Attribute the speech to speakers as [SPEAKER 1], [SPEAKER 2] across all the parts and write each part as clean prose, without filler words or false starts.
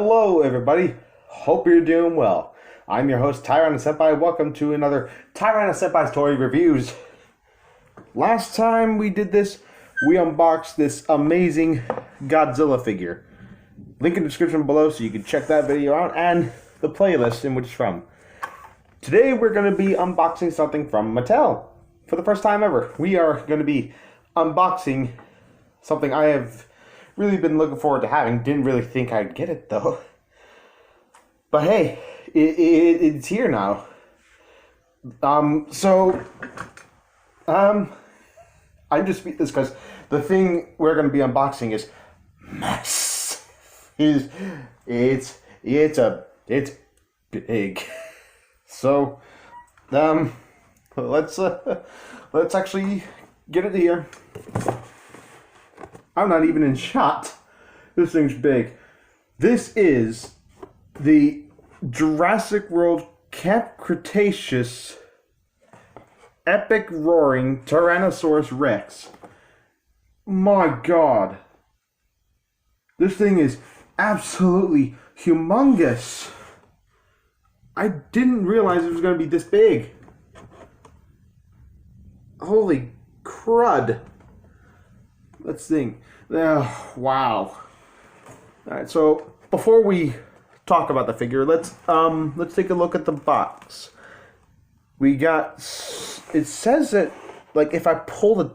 [SPEAKER 1] Hello, everybody. Hope you're doing well. I'm your host, Tyrannosaurus. Welcome to another Tyrannosaurus Toy Reviews. Last time we did this, we unboxed this amazing Godzilla figure. Link in the description below so you can check that video out and the playlist in which it's from. Today we're going to be unboxing something from Mattel. For the first time ever, we are going to be unboxing something I have really been looking forward to having. Didn't really think I'd get it though. But hey, it's here now. I just speak this because the thing we're going to be unboxing is massive. It's big. So, let's actually get it here. I'm not even in shot. This thing's big. This is the Jurassic World Cretaceous Epic Roaring Tyrannosaurus Rex. My God. This thing is absolutely humongous. I didn't realize it was going to be this big. Holy crud. Let's think. Wow. Alright, so before we talk about the figure, let's take a look at the box. We got, it says that, like, if I pull the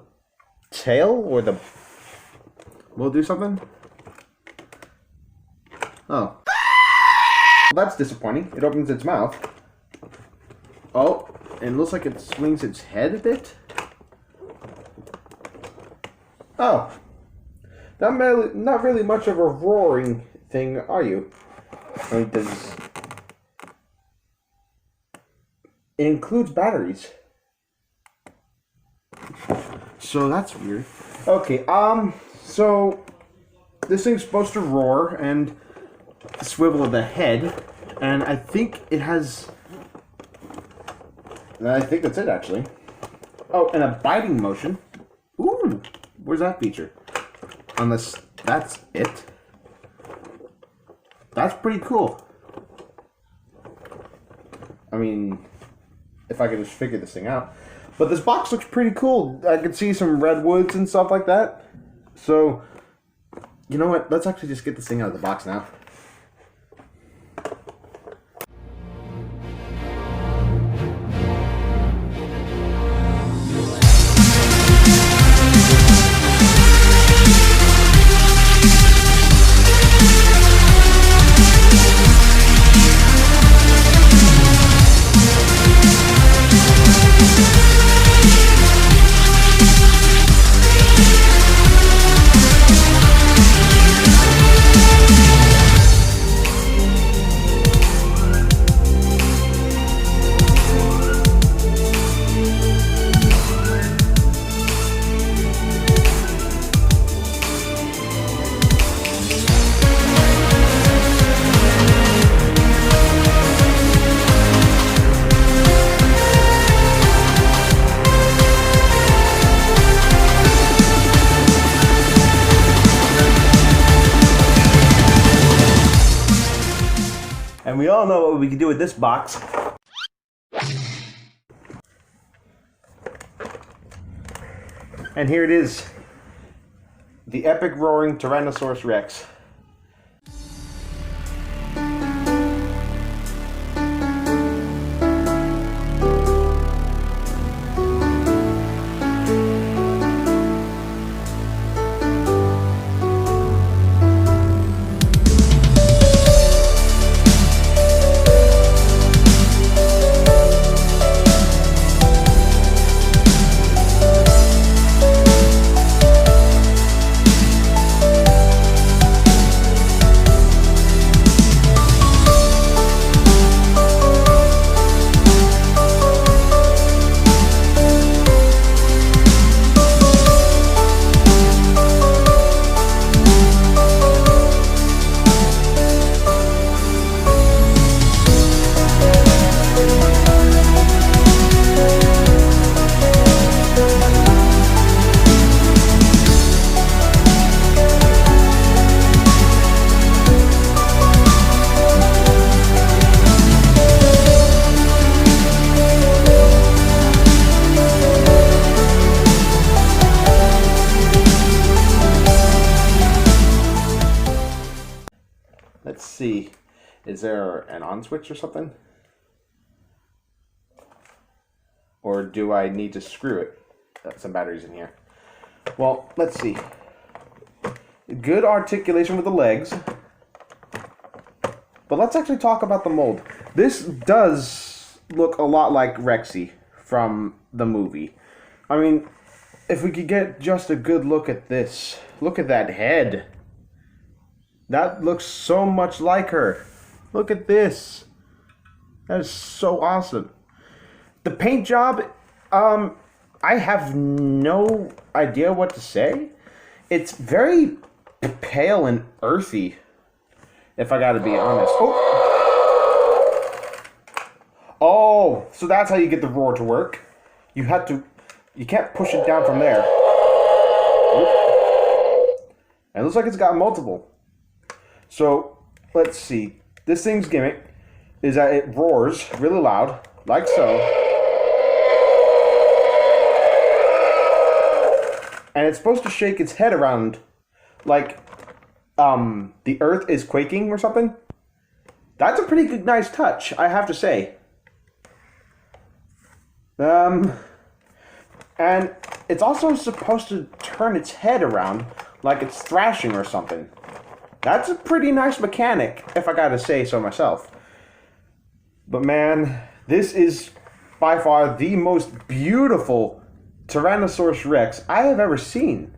[SPEAKER 1] tail or the, will it do something? Oh. That's disappointing. It opens its mouth. Oh, and it looks like it swings its head a bit. Oh. Not really much of a roaring thing, are you? I mean, it includes batteries. So that's weird. Okay, so this thing's supposed to roar and swivel the head, and I think it has, I think that's it actually. Oh, and a biting motion. Ooh, where's that feature? Unless that's it. That's pretty cool. I mean, if I could just figure this thing out. But this box looks pretty cool. I could see some redwoods and stuff like that. So, you know what? Let's actually just get this thing out of the box now. And we all know what we can do with this box. And here it is. The Epic Roaring Tyrannosaurus Rex. see. Is there an on switch or something? Or do I need to screw it? Got some batteries in here. Well, let's see. Good articulation with the legs. But let's actually talk about the mold. This does look a lot like Rexy from the movie. I mean, if we could get just a good look at this. Look at that head. That looks so much like her. Look at this. That is so awesome. The paint job, I have no idea what to say. It's very pale and earthy, if I gotta be honest. Oh, so that's how you get the roar to work. You can't push it down from there. And it looks like it's got multiple. So, let's see. This thing's gimmick is that it roars really loud, like so. And it's supposed to shake its head around like the earth is quaking or something. That's a pretty good, nice touch, I have to say. And it's also supposed to turn its head around like it's thrashing or something. That's a pretty nice mechanic, if I gotta say so myself. But man, this is by far the most beautiful Tyrannosaurus Rex I have ever seen.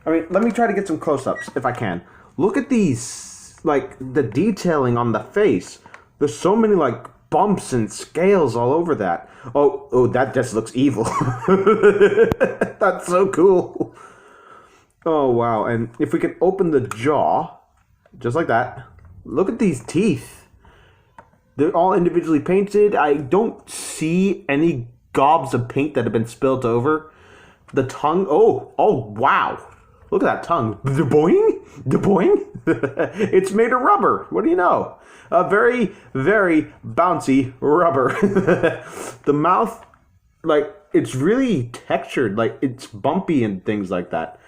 [SPEAKER 1] I mean, let me try to get some close-ups, if I can. Look at these, like, the detailing on the face. There's so many, like, bumps and scales all over that. Oh, that just looks evil. That's so cool. Oh, wow. And if we can open the jaw, just like that. Look at these teeth. They're all individually painted. I don't see any gobs of paint that have been spilled over. The tongue, oh, wow. Look at that tongue. The boing? The boing? It's made of rubber. What do you know? A very, very bouncy rubber. The mouth, like, it's really textured. Like, it's bumpy and things like that.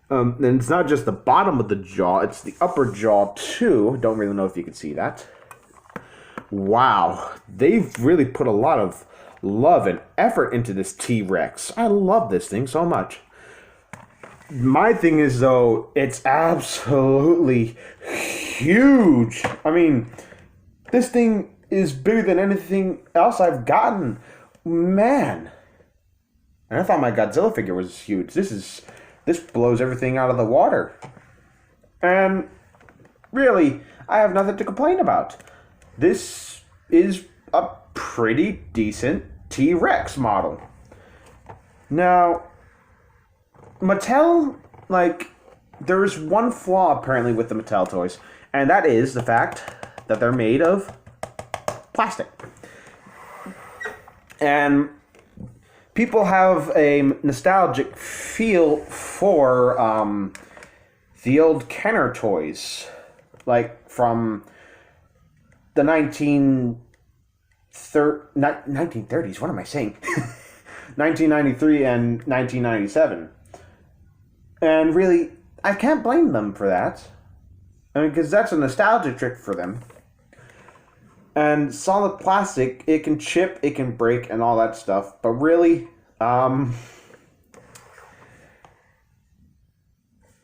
[SPEAKER 1] And it's not just the bottom of the jaw. It's the upper jaw, too. Don't really know if you can see that. Wow. They've really put a lot of love and effort into this T-Rex. I love this thing so much. My thing is, though, it's absolutely huge. I mean, this thing is bigger than anything else I've gotten. Man. And I thought my Godzilla figure was huge. This blows everything out of the water. And really, I have nothing to complain about. This is a pretty decent T-Rex model. Now, Mattel, like, there's one flaw apparently with the Mattel toys, and that is the fact that they're made of plastic. And people have a nostalgic feel for the old Kenner toys, like from the 1930s, what am I saying? 1993 and 1997. And really, I can't blame them for that. I mean, because that's a nostalgia trick for them. And solid plastic, it can chip, it can break, and all that stuff. But really,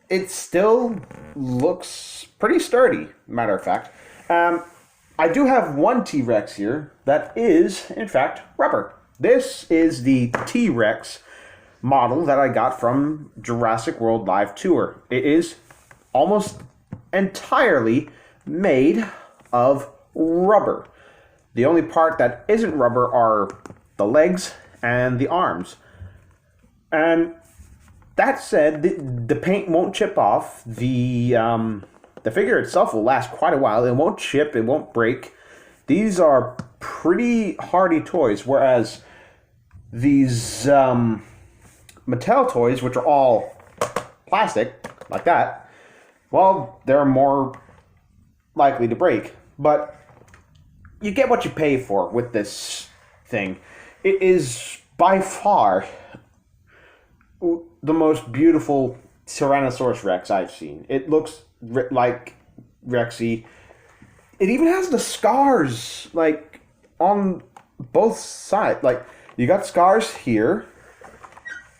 [SPEAKER 1] it still looks pretty sturdy, matter of fact. I do have one T-Rex here that is, in fact, rubber. This is the T-Rex model that I got from Jurassic World Live Tour. It is almost entirely made of rubber. The only part that isn't rubber are the legs and the arms. And that said, the paint won't chip off. The figure itself will last quite a while. It won't chip, it won't break. These are pretty hardy toys, whereas these Mattel toys, which are all plastic, like that, well, they're more likely to break. But you get what you pay for with this thing. It is by far the most beautiful Tyrannosaurus Rex I've seen. It looks like Rexy. It even has the scars, like, on both sides. Like, you got scars here,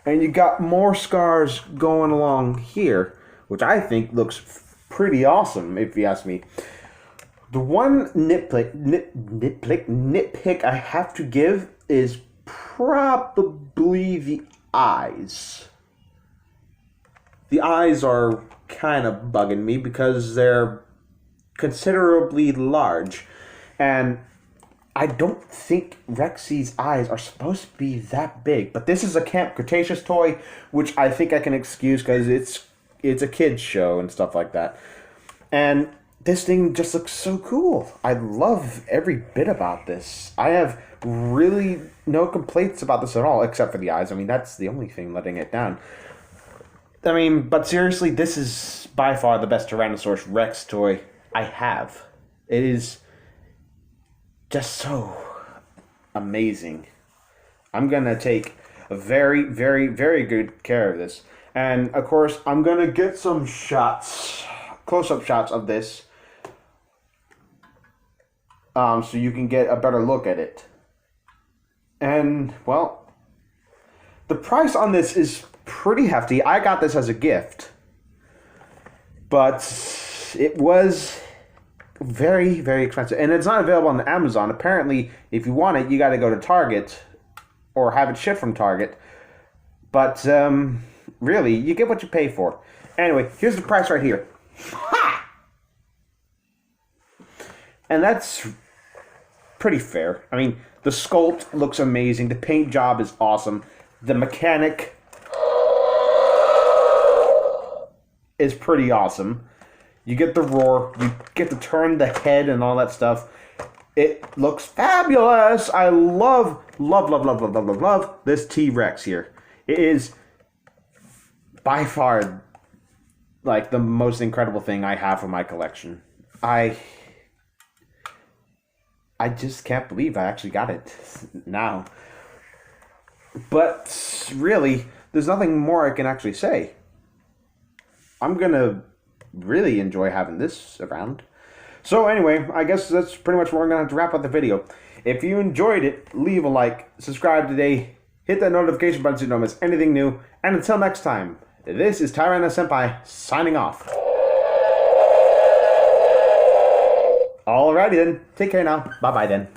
[SPEAKER 1] and you got more scars going along here, which I think looks pretty awesome, if you ask me. The one nitpick I have to give is probably the eyes. The eyes are kind of bugging me because they're considerably large, and I don't think Rexy's eyes are supposed to be that big. But this is a Camp Cretaceous toy, which I think I can excuse because it's a kids show and stuff like that. And this thing just looks so cool. I love every bit about this. I have really no complaints about this at all, except for the eyes. I mean, that's the only thing letting it down. I mean, but seriously, this is by far the best Tyrannosaurus Rex toy I have. It is just so amazing. I'm going to take a very, very, very good care of this. And, of course, I'm going to get some shots, close-up shots of this, so you can get a better look at it. And, well, the price on this is pretty hefty. I got this as a gift, but it was very, very expensive. And it's not available on Amazon. Apparently, if you want it, you got to go to Target or have it shipped from Target. But, really, you get what you pay for. Anyway, here's the price right here. Ha! And that's pretty fair. I mean, the sculpt looks amazing. The paint job is awesome. The mechanic is pretty awesome. You get the roar. You get to turn the head and all that stuff. It looks fabulous. I love this T-Rex here. It is by far like the most incredible thing I have in my collection. I just can't believe I actually got it now. But really, there's nothing more I can actually say. I'm gonna really enjoy having this around. So anyway, I guess that's pretty much where I'm gonna have to wrap up the video. If you enjoyed it, leave a like, subscribe today, hit that notification button so you don't miss anything new, and until next time, this is Tyrannosaurus Senpai signing off. Alrighty then, take care now. Bye bye then.